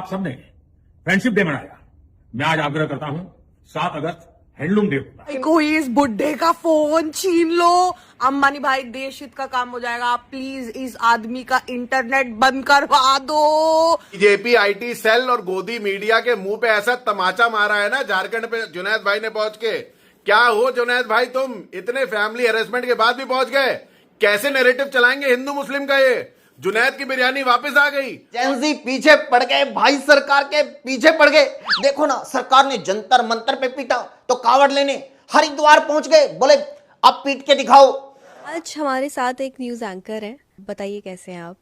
आप सबने friendship day मनाया। मैं आज आग्रह करता हूं 7 अगस्त हैंडलूम डे होता है। कोई इस बुड्ढे का फोन छीन लो। अंबानी भाई, देश हित का काम हो जाएगा। प्लीज इस आदमी का इंटरनेट बंद करवा दो। बीजेपी आईटी सेल और गोदी मीडिया के मुंह पे ऐसा तमाचा मारा है ना झारखंड पे जुनैद भाई ने पहुंच के। क्या हो जुनैद भाई, तुम इतने फैमिली हैरेसमेंट के बाद भी पहुंच गए? कैसे नैरेटिव चलाएंगे हिंदू मुस्लिम का? ये जुनैद की बिरयानी वापस आ गई। जेंजी पीछे पड़ गए भाई, सरकार के पीछे पड़ गए। देखो ना, सरकार ने जंतर मंतर पे पीटा तो कावड़ लेने हरिद्वार पहुंच गए, बोले अब पीट के दिखाओ। आज हमारे साथ एक न्यूज एंकर है, बताइए कैसे हैं आप?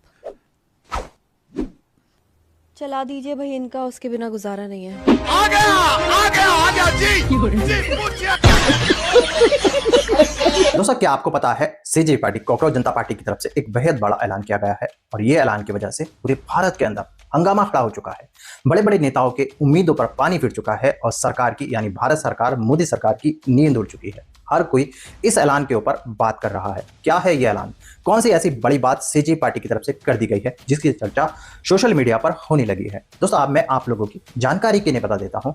चला दीजिए भाई इनका, उसके बिना गुजारा नहीं है। आ गया जी दोस्तों, क्या आपको पता है सीजेपी पार्टी कॉकरोच जनता पार्टी की तरफ से एक बेहद बड़ा ऐलान किया गया है और ये ऐलान की वजह से पूरे भारत के अंदर हंगामा खड़ा हो चुका है। बड़े बड़े नेताओं के उम्मीदों पर पानी फिर चुका है और सरकार की यानी भारत सरकार, मोदी सरकार की नींद उड़ चुकी है। हर कोई इस ऐलान के ऊपर बात कर रहा है। क्या है ये ऐलान? कौन सी ऐसी बड़ी बात सीजेपी पार्टी की तरफ से कर दी गई है जिसकी चर्चा सोशल मीडिया पर होने लगी है? दोस्तों, अब मैं आप लोगों की जानकारी के लिए बता देता हूं।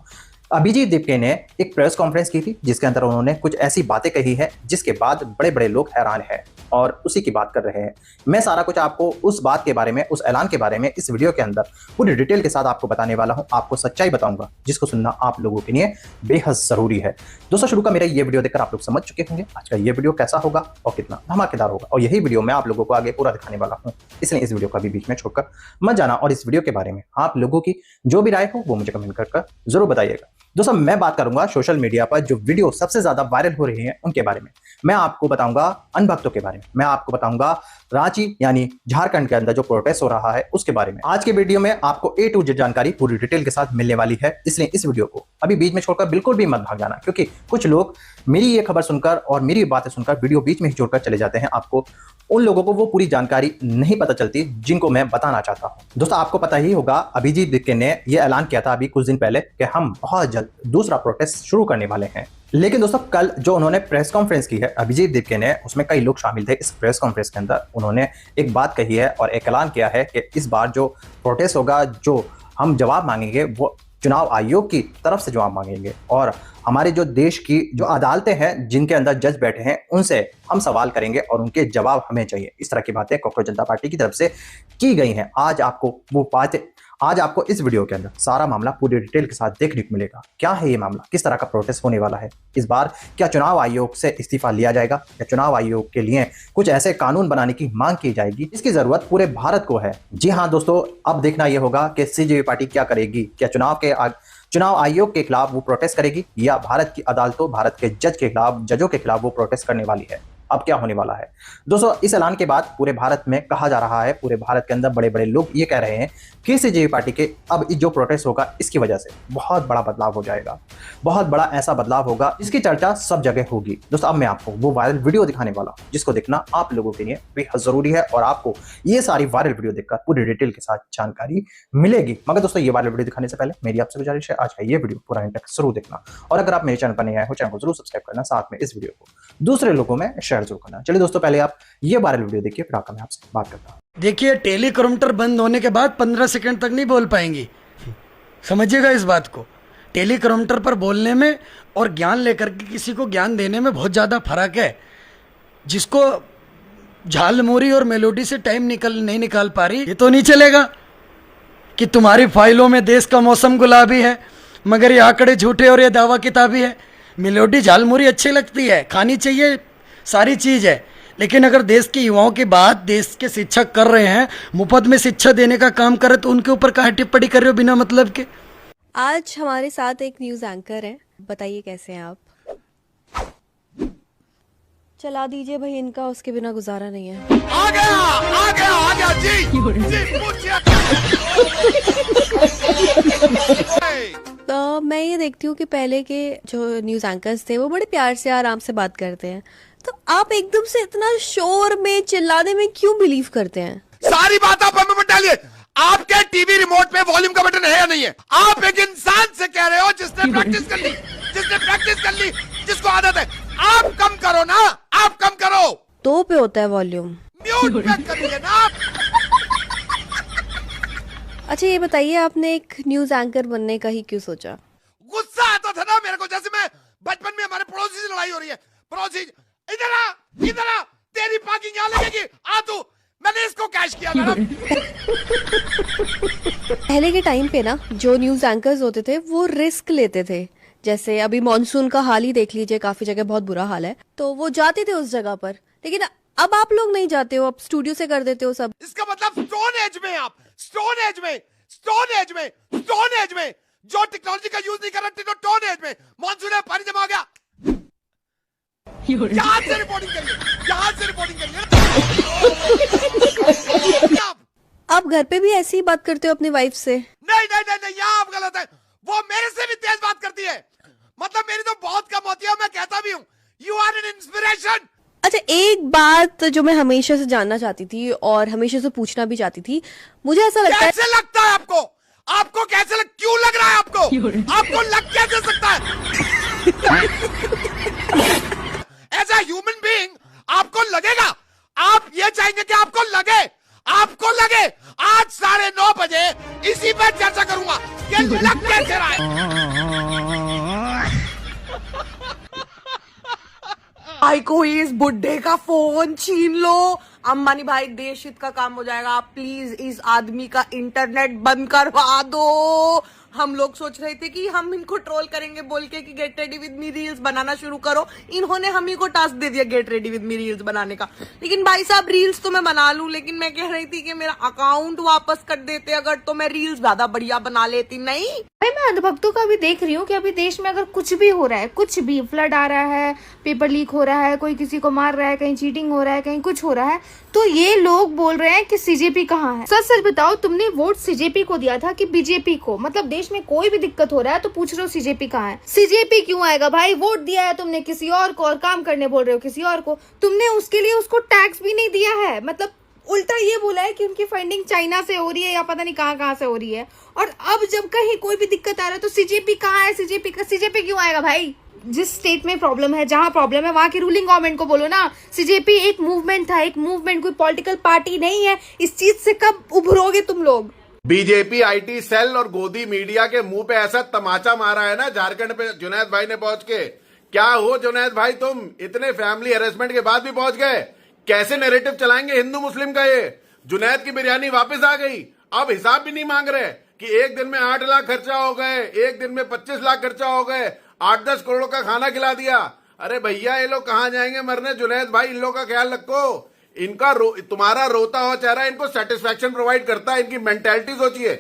अभिजीत दीपके ने एक प्रेस कॉन्फ्रेंस की थी जिसके अंदर उन्होंने कुछ ऐसी बातें कही है जिसके बाद बड़े बड़े लोग हैरान हैं और उसी की बात कर रहे हैं। मैं सारा कुछ आपको उस बात के बारे में, उस ऐलान के बारे में इस वीडियो के अंदर पूरी डिटेल के साथ आपको बताने वाला हूं। आपको सच्चाई बताऊंगा जिसको सुनना आप लोगों के लिए बेहद जरूरी है। दोस्तों, शुरू का मेरा ये वीडियो देखकर आप लोग समझ चुके होंगे आज का ये वीडियो कैसा होगा और कितना धमाकेदार होगा, और यही वीडियो मैं आप लोगों को आगे पूरा दिखाने वाला हूं। इसलिए इस वीडियो का भी बीच में छोड़कर मत जाना और इस वीडियो के बारे में आप लोगों की जो भी राय हो वो मुझे कमेंट कर जरूर बताइएगा। दोस्तों, मैं बात करूंगा सोशल मीडिया पर जो वीडियो सबसे ज्यादा वायरल हो रही हैं उनके बारे में। मैं आपको बताऊंगा अनभक्तों के बारे में, मैं आपको बताऊंगा रांची यानी झारखंड के अंदर जो प्रोटेस्ट हो रहा है उसके बारे में। आज के वीडियो में आपको A to Z जानकारी पूरी डिटेल के साथ मिलने वाली है, इसलिए इस वीडियो को अभी बीच में छोड़कर बिल्कुल भी मत भाग जाना, क्योंकि कुछ लोग मेरी ये खबर सुनकर और मेरी बातें सुनकर वीडियो बीच में ही छोड़कर चले जाते हैं। आपको उन लोगों को वो पूरी जानकारी नहीं पता चलती जिनको मैं बताना चाहता हूं। दोस्तों, आपको पता ही होगा अभिजीत दीपके ने यह ऐलान किया था अभी कुछ दिन पहले कि हम बहुत जल्द दूसरा प्रोटेस्ट शुरू करने वाले हैं। लेकिन दोस्तों, कल जो उन्होंने प्रेस कॉन्फ्रेंस की है अभिजीत दीपके ने, उसमें कई लोग शामिल थे। इस प्रेस कॉन्फ्रेंस के अंदर उन्होंने एक बात कही है और एक ऐलान किया है कि इस बार जो प्रोटेस्ट होगा, जो हम जवाब मांगेंगे वो चुनाव आयोग की तरफ से जवाब मांगेंगे और हमारे जो देश की जो अदालतें हैं जिनके अंदर जज बैठे हैं उनसे हम सवाल करेंगे और उनके जवाब हमें चाहिए। इस तरह की बातें कॉकरोच जनता पार्टी की तरफ से की गई हैं। आज आपको इस वीडियो के अंदर सारा मामला पूरी डिटेल के साथ देखने को मिलेगा। क्या है ये मामला, किस तरह का प्रोटेस्ट होने वाला है इस बार? क्या चुनाव आयोग से इस्तीफा लिया जाएगा या चुनाव आयोग के लिए कुछ ऐसे कानून बनाने की मांग की जाएगी इसकी जरूरत पूरे भारत को है? जी हाँ दोस्तों, अब देखना यह होगा कि सीजेपी पार्टी क्या करेगी। क्या चुनाव आयोग के खिलाफ वो प्रोटेस्ट करेगी या भारत की अदालतों, भारत के जजों के खिलाफ वो प्रोटेस्ट करने वाली है? अब क्या होने वाला है दोस्तों? इस ऐलान के बाद पूरे भारत में कहा जा रहा है, पूरे भारत के अंदर बड़े बड़े लोग ये कह रहे हैं कि सीजेपी पार्टी के अब जो प्रोटेस्ट होगा इसकी वजह से बहुत बड़ा बदलाव हो जाएगा, बहुत बड़ा ऐसा बदलाव होगा जिसकी चर्चा सब जगह होगी। दोस्तों, अब मैं आपको वो वायरल वीडियो दिखाने वाला हूं जिसको देखना आप लोगों के लिए बेहद जरूरी है और आपको ये सारी वायरल वीडियो देखकर पूरी डिटेल के साथ जानकारी मिलेगी। मगर दोस्तों, ये वायरल वीडियो दिखाने से पहले मेरी आपसे गुजारिश है आज का ये वीडियो पूरा एंड तक जरूर देखना और अगर आप मेरे चैनल पर नए आए हो चैनल को जरूर सब्सक्राइब करना, साथ में इस वीडियो को दूसरे लोगों में शेयर जरूर करना। चलिए दोस्तों, पहले आप ये वायरल वीडियो देखिए फिर आकर मैं आपसे बात करता हूँ। देखिए, टेलीकाउंटर बंद होने के बाद 15 सेकंड तक नहीं बोल पाएंगी, समझिएगा इस बात को। टेलीकाउंटर पर बोलने में और ज्ञान लेकर के किसी को ज्ञान देने में बहुत ज़्यादा फर्क है। जिसको झालमुरी और मेलोडी से टाइम नहीं निकाल पा रही, ये तो नहीं चलेगा कि तुम्हारी फाइलों में देश का मौसम गुलाबी है मगर ये आंकड़े झूठे और ये दावा किताबी है। मेलोडी झालमुरी अच्छी लगती है, खानी चाहिए, सारी चीज़ है, लेकिन अगर देश के युवाओं की बात देश के शिक्षक कर रहे हैं, मुफ्त में शिक्षा देने का काम कर रहे, तो उनके ऊपर काहे टिप्पणी कर रहे हो बिना मतलब के? आज हमारे साथ एक न्यूज एंकर है, बताइए कैसे हैं आप? चला दीजिए भाई इनका, उसके बिना गुजारा नहीं है। आ गया जी तो मैं ये देखती हूँ कि पहले के जो न्यूज एंकर्स थे वो बड़े प्यार से आराम से बात करते हैं, तो आप एकदम से इतना शोर में चिल्लाने में क्यों बिलीव करते हैं? सारी बात आप हमें मत डालिए। आपके टीवी रिमोट पे वॉल्यूम का बटन है या नहीं है? आप एक इंसान से कह रहे हो जिसने प्रैक्टिस कर ली, जिसको आदत है। आप कम करो ना, आप कम करो। 2 पे होता है वॉल्यूम, म्यूट पे करिए ना। अच्छा ये बताइए, आपने एक न्यूज एंकर बनने का ही क्यों सोचा? गुस्सा आता था ना मेरे को, जैसे मैं बचपन में हमारे पड़ोसी से लड़ाई हो रही है, पड़ोसी इधर आ, तेरी पार्किंग यहाँ लगेगी, आ तू, मैंने इसको कैश किया मैडम। पहले के टाइम पे ना जो न्यूज एंकर्स होते थे वो रिस्क लेते थे। जैसे अभी मॉनसून का हाल ही देख लीजिए, काफी जगह बहुत बुरा हाल है, तो वो जाते थे उस जगह पर। लेकिन अब आप लोग नहीं जाते हो, अब स्टूडियो से कर देते हो सब। इसका मतलब स्टोन एज में आप, स्टोन एज में जो टेक्नोलॉजी का यूज नहीं कर रहे, स्टोन एज में मॉनसून है, पानी जमा हो गया, यहाँ से रिपोर्टिंग करिए आप घर पे भी ऐसी ही बात करते हो अपनी वाइफ से? नहीं, यहाँ आप गलत है, वो मेरे से भी तेज बात करती है, मतलब मेरी तो बहुत कम होती है, मैं कहता भी हूँ यू आर एन इंस्पिरेशन। अच्छा, एक बात जो मैं हमेशा से जानना चाहती थी और हमेशा से पूछना भी चाहती थी, मुझे ऐसा लगता है, कैसे लगता है आपको कैसे क्यों लग रहा है आपको लग कैसे सकता है? एज अ ह्यूमन बीइंग आपको लगेगा, आप ये चाहेंगे कि आपको लगे आज 9:30 बजे इसी पे चर्चा करूंगा कि लग कैसे रहा है। भाई कोई इस बुड्ढे का फोन छीन लो, अंबानी भाई देश हित का काम हो जाएगा। प्लीज इस आदमी का इंटरनेट बंद करवा दो। हम लोग सोच रहे थे कि हम इनको ट्रोल करेंगे बोल के कि get ready with me reels बनाना शुरू करो। इन्होंने हम ही को टास्क दे दिया get ready with me reels बनाने का। लेकिन भाई साहब रील्स तो मैं बना लूं, लेकिन मैं कह रही थी कि मेरा अकाउंट वापस कर देते अगर, तो मैं रील्स ज्यादा बढ़िया बना लेती। नहीं भाई मैं अंधभक्तों का भी देख रही हूँ कि अभी देश में अगर कुछ भी हो रहा है, कुछ भी फ्लड आ रहा है, पेपर लीक हो रहा है, कोई किसी को मार रहा है, कहीं चीटिंग हो रहा है, कहीं कुछ हो रहा है, तो ये लोग बोल रहे हैं कि सीजेपी कहाँ है। सच सच बताओ, तुमने वोट सीजेपी को दिया था कि बीजेपी को? मतलब देश में कोई भी दिक्कत हो रहा है तो पूछ रहे हो सीजेपी कहाँ है। सीजेपी क्यों आएगा भाई? वोट दिया है तुमने किसी और को और काम करने बोल रहे हो किसी और को। तुमने उसके लिए उसको टैक्स भी नहीं दिया है, मतलब उल्टा ये बोला है कि उनकी फंडिंग चाइना से हो रही है या पता नहीं कहाँ से हो रही है। और अब जब कहीं कोई भी दिक्कत आ रहा है तो सीजेपी कहाँ है? सीजेपी क्यों आएगा भाई? जिस स्टेट में प्रॉब्लम है, जहां प्रॉब्लम है, वहां की रूलिंग गवर्नमेंट को बोलो ना। सीजेपी एक मूवमेंट था, एक मूवमेंट, कोई पॉलिटिकल पार्टी नहीं है। इस चीज से कब उभरोगे तुम लोग? बीजेपी आईटी सेल और गोदी मीडिया के मुंह पे ऐसा तमाचा मारा है ना झारखंड पे जुनैद भाई ने पहुंच के। क्या हो जुनैद भाई, तुम इतने फैमिली हैरेसमेंट के बाद भी पहुंच गए? कैसे नैरेटिव चलाएंगे हिंदू मुस्लिम का ये? जुनैद की बिरयानी वापस आ गई, अब हिसाब भी नहीं मांग रहे कि एक दिन में 8 लाख खर्चा हो गए, एक दिन में 25 लाख खर्चा हो गए, 8-10 करोड़ का खाना खिला दिया। अरे भैया ये लोग कहां जाएंगे मरने? जुनैद भाई इन लोग का ख्याल रखो। इनका तुम्हारा रोता हुआ चेहरा इनको सेटिस्फैक्शन प्रोवाइड करता है। इनकी मेंटेलिटी सोचिए,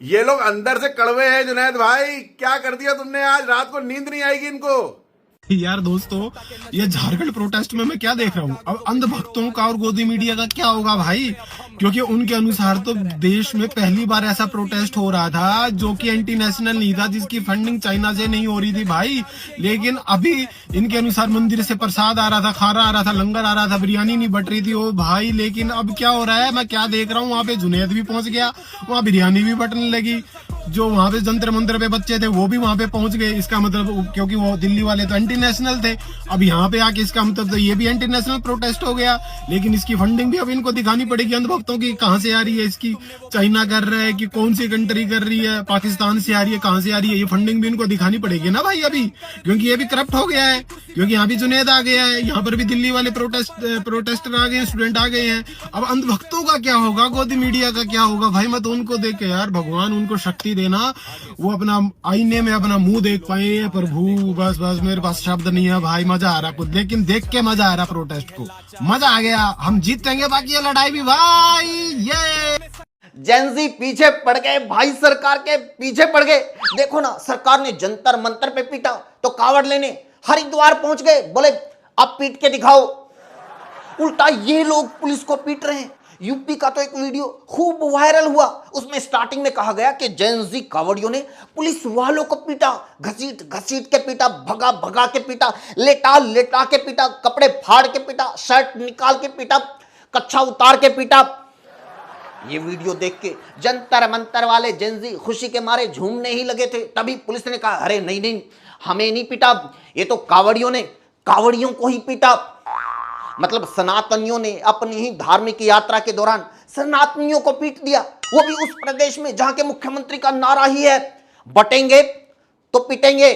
ये लोग अंदर से कड़वे हैं। जुनैद भाई क्या कर दिया तुमने, आज रात को नींद नहीं आएगी इनको। यार दोस्तों, ये झारखंड प्रोटेस्ट में मैं क्या देख रहा हूँ, अब अंधभक्तों का और गोदी मीडिया का क्या होगा भाई? क्योंकि उनके अनुसार तो देश में पहली बार ऐसा प्रोटेस्ट हो रहा था जो कि एंटी नेशनल नहीं था, जिसकी फंडिंग चाइना से नहीं हो रही थी भाई। लेकिन अभी इनके अनुसार मंदिर से प्रसाद आ रहा था, खाना आ रहा था, लंगर आ रहा था, बिरयानी नहीं बट रही थी ओ भाई। लेकिन अब क्या हो रहा है, मैं क्या देख रहा हूँ, वहां पे जुनैद भी पहुंच गया, वहां बिरयानी भी बटने लगी। जो वहां पे जंतर मंतर पे बच्चे थे वो भी वहां पे पहुंच गए। इसका मतलब, क्योंकि वो दिल्ली वाले तो एंटी नेशनल थे, अब यहाँ पे आके इसका मतलब तो ये भी एंटी नेशनल प्रोटेस्ट हो गया। लेकिन इसकी फंडिंग भी अब इनको दिखानी पड़ेगी अंधभक्तों की, कहाँ से आ रही है इसकी। चाइना कर रहा है कि कौन सी कंट्री कर रही है, पाकिस्तान से आ रही है, कहाँ से आ रही है, ये फंडिंग भी इनको दिखानी पड़ेगी ना भाई अभी, क्योंकि ये भी करप्ट हो गया है। क्योंकि यहाँ भी जुनैद आ गया है, यहाँ पर भी दिल्ली वाले प्रोटेस्टर आ गए हैं, स्टूडेंट आ गए हैं। अब अंधभक्तों का क्या होगा, गोदी मीडिया का क्या होगा भाई? मैं तो उनको देख के यार, भगवान उनको शक्ति देना, वो अपना आईने में अपना मुंह देख पाए प्रभु। बस मेरे पास शब्द नहीं है भाई, मजा आ रहा कुछ, लेकिन देख के मजा आ रहा, प्रोटेस्ट को मजा आ गया। हम जीतेंगे, बाकी ये लड़ाई भी भाई। ये जेंजी पीछे पड़ गए भाई, सरकार के पीछे पड़ गए। देखो ना, सरकार ने जंतर मंतर पे पीटा तो कावड़ लेने हरिद्वार पहुंच गए, बोले अब पीट के दिखाओ। उल्टा ये लोग पुलिस को पीट रहे हैं। यूपी का तो एक वीडियो खूब वायरल हुआ, उसमें स्टार्टिंग में कहा गया कि जेंजी कावड़ियों ने पुलिस वालों को पीटा, घसीट घसीट के पीटा, भगा भगा के पीटा, लेटा लेटा के पीटा, कपड़े फाड़ के पीटा, शर्ट निकाल के पीटा, कच्छा उतार के पीटा। ये वीडियो देख के जंतर मंतर वाले जेंजी खुशी के मारे झूमने ही लगे थे। तभी पुलिस ने कहा, अरे नहीं, हमें नहीं पीटा, ये तो कावड़ियों ने कावड़ियों को ही पीटा। मतलब सनातनियों ने अपनी ही धार्मिक यात्रा के दौरान सनातनियों को पीट दिया, वो भी उस प्रदेश में जहां के मुख्यमंत्री का नारा ही है बटेंगे तो पिटेंगे।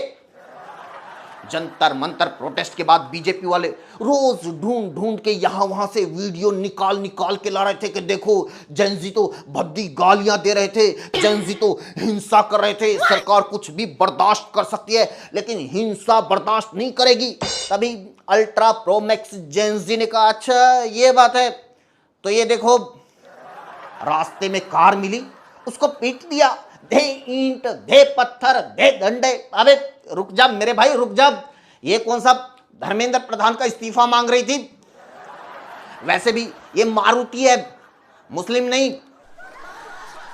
जंतर मंतर प्रोटेस्ट के बाद बीजेपी वाले रोज ढूंढ ढूंढ के यहां वहां से वीडियो निकाल निकाल के ला रहे थे कि देखो जेनजी तो भद्दी गालियां दे रहे थे, जेनजी तो हिंसा कर रहे थे, सरकार कुछ भी बर्दाश्त कर सकती है लेकिन हिंसा बर्दाश्त नहीं करेगी। तभी अल्ट्रा प्रो मैक्स जेनजी ने कहा अच्छा ये बात है, तो ये देखो रास्ते में कार मिली, उसको पीट दिया, दे ईंट दे पत्थर दे डंडे। अबे रुक जा मेरे भाई रुक जा, ये कौन सा धर्मेंद्र प्रधान का इस्तीफा मांग रही थी? वैसे भी ये मारुति है, मुस्लिम नहीं,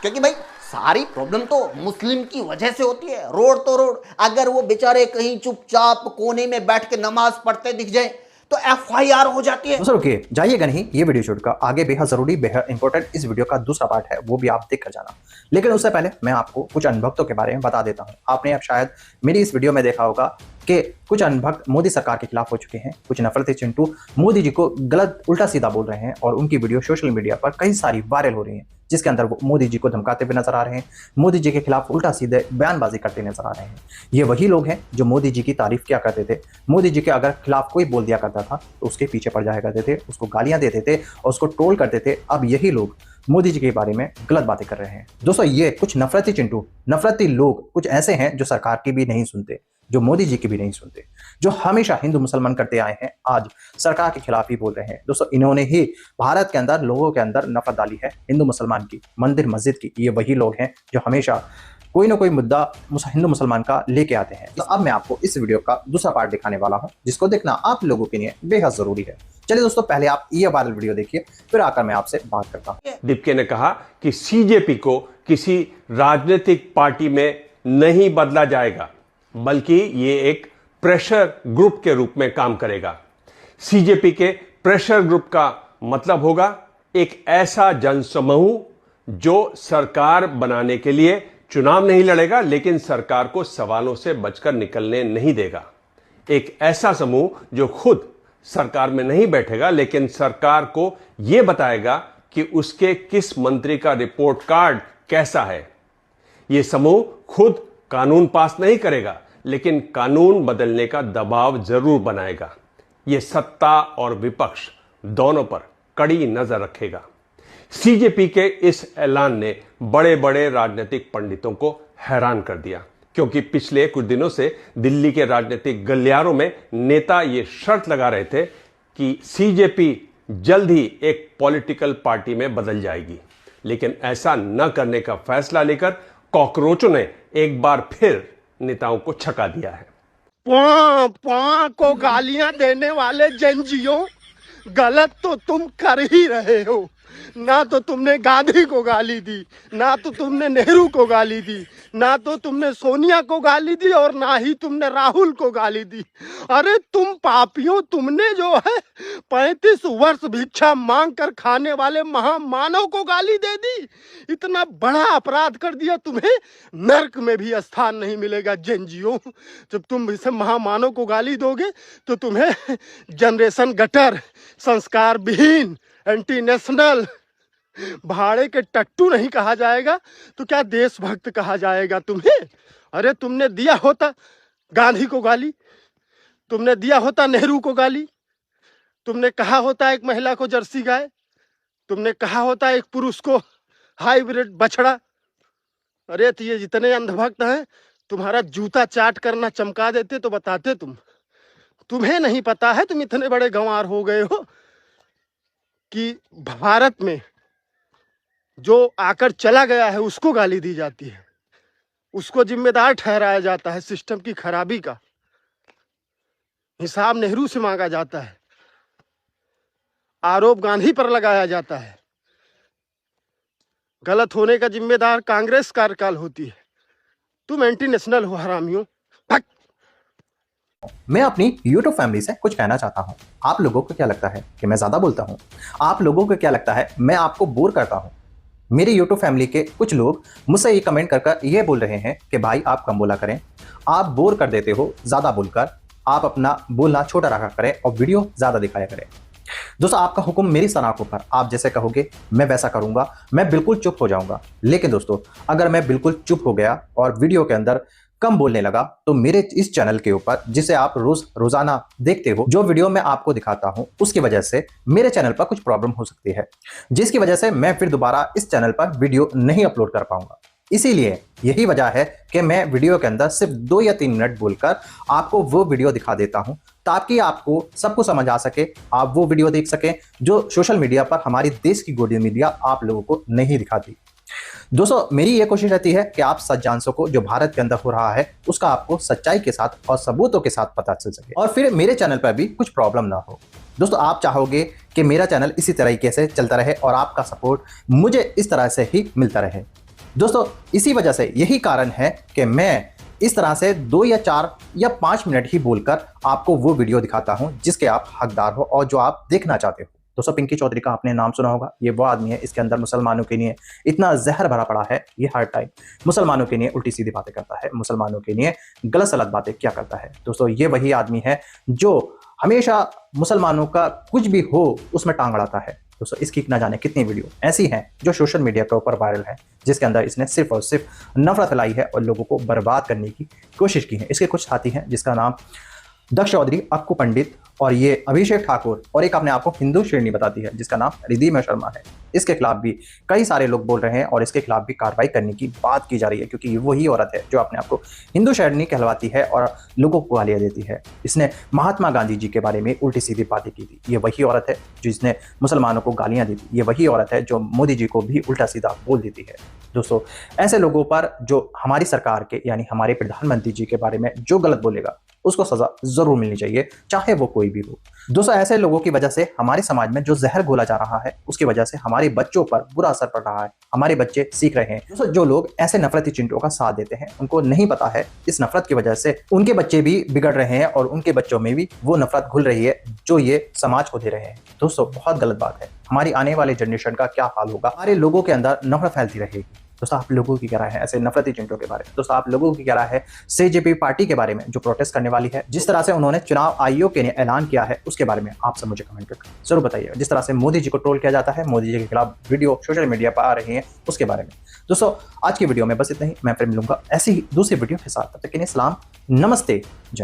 क्योंकि भाई सारी प्रॉब्लम तो मुस्लिम की वजह से होती है। रोड तो रोड, अगर वो बेचारे कहीं चुपचाप कोने में बैठ के नमाज पढ़ते दिख जाए तो FIR हो जाती है। दोस्तों रुकिए, जाइएगा नहीं, ये वीडियो शूट का आगे बेहद जरूरी बेहद इंपॉर्टेंट इस वीडियो का दूसरा पार्ट है, वो भी आप देख कर जाना। लेकिन उससे पहले मैं आपको कुछ अनुभक्तों के बारे में बता देता हूं। आपने अब शायद मेरी इस वीडियो में देखा होगा कि कुछ अनुभक्त मोदी सरकार के खिलाफ हो चुके हैं, कुछ नफरती चिंटू मोदी जी को गलत उल्टा सीधा बोल रहे हैं और उनकी वीडियो सोशल मीडिया पर कई सारी वायरल हो रही है, जिसके अंदर वो मोदी जी को धमकाते हुए नजर आ रहे हैं, मोदी जी के खिलाफ उल्टा सीधे बयानबाजी करते नजर आ रहे हैं। ये वही लोग हैं जो मोदी जी की तारीफ किया करते थे, मोदी जी के अगर खिलाफ कोई बोल दिया करता था तो उसके पीछे पड़ जाया करते थे, उसको गालियां देते थे और उसको ट्रोल करते थे। अब यही लोग मोदी जी के बारे में गलत बातें कर रहे हैं। दोस्तों ये कुछ नफरती चिंटू, नफरती लोग कुछ ऐसे हैं जो सरकार की भी नहीं सुनते, जो मोदी जी की भी नहीं सुनते, जो हमेशा हिंदू मुसलमान करते आए हैं, आज सरकार के खिलाफ ही बोल रहे हैं। दोस्तों इन्होंने ही भारत के अंदर लोगों के अंदर नफरत डाली है हिंदू मुसलमान की, मंदिर मस्जिद की। ये वही लोग हैं जो हमेशा कोई ना कोई मुद्दा हिंदू मुसलमान का लेके आते हैं। तो अब मैं आपको इस वीडियो का दूसरा पार्ट दिखाने वाला हूं, जिसको देखना आप लोगों के लिए बेहद जरूरी है। चलिए दोस्तों, पहले आप ये वायरल वीडियो देखिए, फिर आकर मैं आपसे बात करता हूं। दीपके ने कहा कि सीजेपी को किसी राजनीतिक पार्टी में नहीं बदला जाएगा, बल्कि ये एक प्रेशर ग्रुप के रूप में काम करेगा। सीजेपी के प्रेशर ग्रुप का मतलब होगा एक ऐसा जनसमूह जो सरकार बनाने के लिए चुनाव नहीं लड़ेगा लेकिन सरकार को सवालों से बचकर निकलने नहीं देगा। एक ऐसा समूह जो खुद सरकार में नहीं बैठेगा लेकिन सरकार को यह बताएगा कि उसके किस मंत्री का रिपोर्ट कार्ड कैसा है। यह समूह खुद कानून पास नहीं करेगा लेकिन कानून बदलने का दबाव जरूर बनाएगा। यह सत्ता और विपक्ष दोनों पर कड़ी नजर रखेगा। सीजेपी के इस ऐलान ने बड़े बड़े राजनीतिक पंडितों को हैरान कर दिया, क्योंकि पिछले कुछ दिनों से दिल्ली के राजनीतिक गलियारों में नेता ये शर्त लगा रहे थे कि सीजेपी जल्द ही एक पॉलिटिकल पार्टी में बदल जाएगी। लेकिन ऐसा न करने का फैसला लेकर कॉकरोचों ने एक बार फिर नेताओं को छका दिया है। पां को गालियां देने वाले जेनजियों, गलत तो तुम कर ही रहे हो। ना तो तुमने गांधी को गाली दी, ना तो तुमने नेहरू को गाली दी, ना तो तुमने सोनिया को गाली दी और ना ही तुमने राहुल को गाली दी। अरे तुम पापियों, तुमने जो है 35 वर्ष भिक्षा मांग कर खाने वाले महामानव को गाली दे दी। इतना बड़ा अपराध कर दिया, तुम्हें नर्क में भी स्थान नहीं मिलेगा जेनजियो। जब तुम इसे महामानव को गाली दोगे तो तुम्हें जनरेशन गटर, संस्कार विहीन, एंटी नेशनल, भाड़े के टट्टू नहीं कहा जाएगा तो क्या देशभक्त कहा जाएगा तुम्हें? अरे तुमने दिया होता गांधी को गाली, तुमने दिया होता नेहरू को गाली, तुमने कहा होता एक महिला को जर्सी गाय, तुमने कहा होता एक पुरुष को हाइब्रिड बछड़ा। अरे तो ये जितने अंधभक्त हैं, तुम्हारा जूता चाट करना चमका देते तो बताते तुम्हें नहीं पता है, तुम इतने बड़े गंवार हो गए हो कि भारत में जो आकर चला गया है उसको गाली दी जाती है, उसको जिम्मेदार ठहराया जाता है सिस्टम की खराबी का। हिसाब नेहरू से मांगा जाता है, आरोप गांधी पर लगाया जाता है, गलत होने का जिम्मेदार कांग्रेस कार्यकाल होती है। तुम एंटी नेशनल हो हरामियों। मैं अपनी YouTube फैमिली से कुछ कहना चाहता हूं। आप लोगों को क्या लगता है कि मैं ज्यादा बोलता हूं? आप लोगों को क्या लगता है मैं आपको बोर करता हूं? मेरी YouTube फैमिली के कुछ लोग मुझसे ये कमेंट कर ये बोल रहे हैं कि भाई आप कम बोला करें, आप बोर कर देते हो ज्यादा बोलकर, आप अपना बोलना छोटा रखा करें और वीडियो ज्यादा दिखाया करें। दोस्तों आपका हुक्म मेरी सनाखों पर, आप जैसे कहोगे मैं वैसा करूंगा, मैं बिल्कुल चुप हो जाऊंगा। लेकिन दोस्तों अगर मैं बिल्कुल चुप हो गया और वीडियो के अंदर कम बोलने लगा तो मेरे इस चैनल के ऊपर, जिसे आप रोजाना देखते हो, जो वीडियो मैं आपको दिखाता हूं, उसकी वजह से मेरे चैनल पर कुछ प्रॉब्लम हो सकती है, जिसकी वजह से मैं फिर दोबारा इस चैनल पर वीडियो नहीं अपलोड कर पाऊंगा। इसीलिए यही वजह है कि मैं वीडियो के अंदर सिर्फ 2 या 3 मिनट बोलकर आपको वो वीडियो दिखा देता हूं, ताकि आपको सबको समझ आ सके, आप वो वीडियो देख सकें जो सोशल मीडिया पर हमारी देश की गोदी मीडिया आप लोगों को नहीं दिखाती। दोस्तों मेरी ये कोशिश रहती है कि आप सच जान सको, जो भारत के अंदर हो रहा है उसका आपको सच्चाई के साथ और सबूतों के साथ पता चल सके, और फिर मेरे चैनल पर भी कुछ प्रॉब्लम ना हो। दोस्तों आप चाहोगे कि मेरा चैनल इसी तरीके से चलता रहे और आपका सपोर्ट मुझे इस तरह से ही मिलता रहे। दोस्तों इसी वजह से, यही कारण है कि मैं इस तरह से 2 या 4 या 5 मिनट ही बोलकर आपको वो वीडियो दिखाता हूं जिसके आप हकदार हो और जो आप देखना चाहते हो। दोस्तों पिंकी चौधरी का आपने नाम सुना होगा, ये वो आदमी है, इसके अंदर मुसलमानों के लिए इतना जहर भरा पड़ा है, ये हर टाइम मुसलमानों के लिए उल्टी सीधी बातें करता है, मुसलमानों के लिए गलत सलत बातें क्या करता है। दोस्तों ये वही आदमी है जो हमेशा मुसलमानों का कुछ भी हो उसमें टांग अड़ाता है। दोस्तों इसकी न जाने कितनी वीडियो ऐसी हैं जो सोशल मीडिया के ऊपर वायरल है, जिसके अंदर इसने सिर्फ और सिर्फ नफरत फैलाई है और लोगों को बर्बाद करने की कोशिश की है। इसके कुछ साथी हैं जिसका नाम दक्ष चौधरी, अक्कू पंडित और ये अभिषेक ठाकुर, और एक अपने आप को हिंदू शेरनी बताती है जिसका नाम रिद्धिमा शर्मा है। इसके खिलाफ भी कई सारे लोग बोल रहे हैं और इसके खिलाफ भी कार्रवाई करने की बात की जा रही है, क्योंकि ये वही औरत है जो अपने आप को हिंदू शेरनी कहलवाती है और लोगों को गालियां देती है। इसने महात्मा गांधी जी के बारे में उल्टी सीधी बातें की थी। ये वही औरत है जिसने मुसलमानों को गालियां दी थी। ये वही औरत है जो मोदी जी को भी उल्टा सीधा बोल देती है। दोस्तों ऐसे लोगों पर जो हमारी सरकार के यानी हमारे प्रधानमंत्री जी के बारे में जो गलत बोलेगा उसको सजा जरूर मिलनी चाहिए, चाहे वो कोई भी हो। दोस्तों ऐसे लोगों की वजह से हमारे समाज में जो जहर घोला जा रहा है उसकी वजह से हमारे बच्चों पर बुरा असर पड़ रहा है, हमारे बच्चे सीख रहे हैं। दोस्तों जो लोग ऐसे नफरती चिंटों का साथ देते हैं उनको नहीं पता है इस नफरत की वजह से उनके बच्चे भी बिगड़ रहे हैं और उनके बच्चों में भी वो नफरत घुल रही है जो ये समाज को दे रहे हैं। दोस्तों बहुत गलत बात है। हमारी आने वाले जनरेशन का क्या हाल होगा, हमारे लोगों के अंदर नफरत फैलती रहेगी। दोस्तों आप लोगों की क्या राय है ऐसे नफरती चिंटों के बारे में? दोस्तों आप लोगों की क्या राय है सीजेपी पार्टी के बारे में जो प्रोटेस्ट करने वाली है, जिस तरह से उन्होंने चुनाव आयोग के लिए ऐलान किया है उसके बारे में आप सब मुझे कमेंट करके जरूर बताइए। जिस तरह से मोदी जी को ट्रोल किया जाता है, मोदी जी के खिलाफ वीडियो सोशल मीडिया पर आ रही है, उसके बारे में। दोस्तों आज की वीडियो में बस इतना ही, मैं फिर मिलूंगा ऐसी ही दूसरी वीडियो के साथ। तब तक के लिए सलाम, नमस्ते, जय।